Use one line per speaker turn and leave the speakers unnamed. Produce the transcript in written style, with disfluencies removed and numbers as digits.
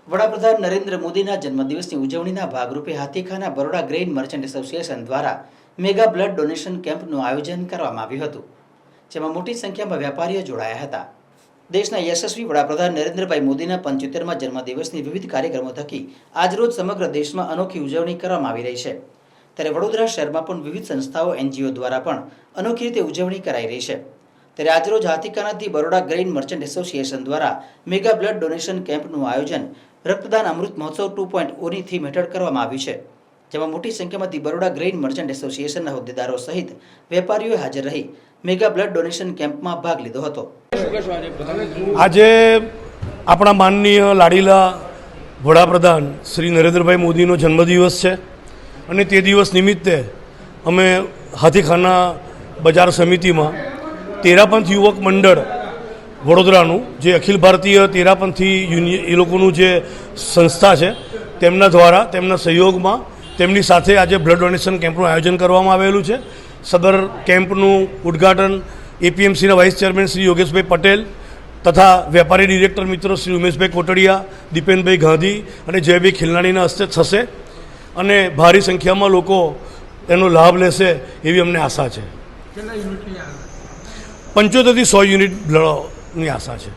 વડાપ્રધાન નરેન્દ્ર મોદીના જન્મદિવસની ઉજવણીના ભાગરૂપે Hathikhana Baroda grain merchant association દ્વારા મેગા બ્લડ ડોનેશન કેમ્પનું આયોજન કરવામાં આવ્યું હતું, જેમાં મોટી સંખ્યામાં વેપારીઓ જોડાયા હતા। દેશના યશસ્વી વડાપ્રધાન નરેન્દ્રભાઈ મોદીના 75મા જન્મદિવસની વિવિધ કાર્યક્રમો થકી આજરોજ સમગ્ર દેશમાં અનોખી ઉજવણી કરવામાં આવી રહી છે, ત્યારે વડોદરા શહેરમાં પણ વિવિધ સંસ્થાઓ NGO દ્વારા પણ અનોખી રીતે ઉજવણી કરાઈ રહી છે। ત્યારે આજરોજ હાથીખાનાથી બરોડા ગ્રેઇન મર્ચન્ટ એસોસિએશન દ્વારા મેગા બ્લડ ડોનેશન કેમ્પનું આયોજન રક્તદાન અમૃત મહોત્સવ 2.0 ની થીમ હેઠળ કરવામાં આવ્યું છે, જેમાં મોટી સંખ્યામાં બરોડા ગ્રેઇન મર્ચન્ટ એસોસિએશનના હોદ્દેદારો સહિત વેપારીઓ હાજર રહી મેગા બ્લડ ડોનેશન કેમ્પમાં ભાગ લીધો હતો।
આજે આપણા માનનીય લાડીલા વડાપ્રધાન શ્રી નરેન્દ્રભાઈ મોદીનો જન્મદિવસ છે અને તે દિવસ નિમિત્તે અમે હાથીખાના બજાર સમિતિમાં તેરાપંથ યુવક મંડળ વડોદરાનું જે અખિલ ભારતીય તેરાપંથી એ લોકોનું જે સંસ્થા છે તેમના દ્વારા તેમના સહયોગમાં તેમની સાથે આજે બ્લડ ડોનેશન કેમ્પનું આયોજન કરવામાં આવેલું છે। સદર કેમ્પનું ઉદ્ઘાટન APMCના વાઇસ ચેરમેન શ્રી યોગેશભાઈ પટેલ તથા વેપારી ડિરેક્ટર મિત્રો શ્રી ઉમેશભાઈ કોટડિયા, દીપેનભાઈ ગાંધી અને જયભાઈ ખિલનાણીના હસ્તે થશે અને ભારી સંખ્યામાં લોકો એનો લાભ લેશે એવી અમને આશા છે। 75 થી 100 યુનિટ બ્લડની આશા છે।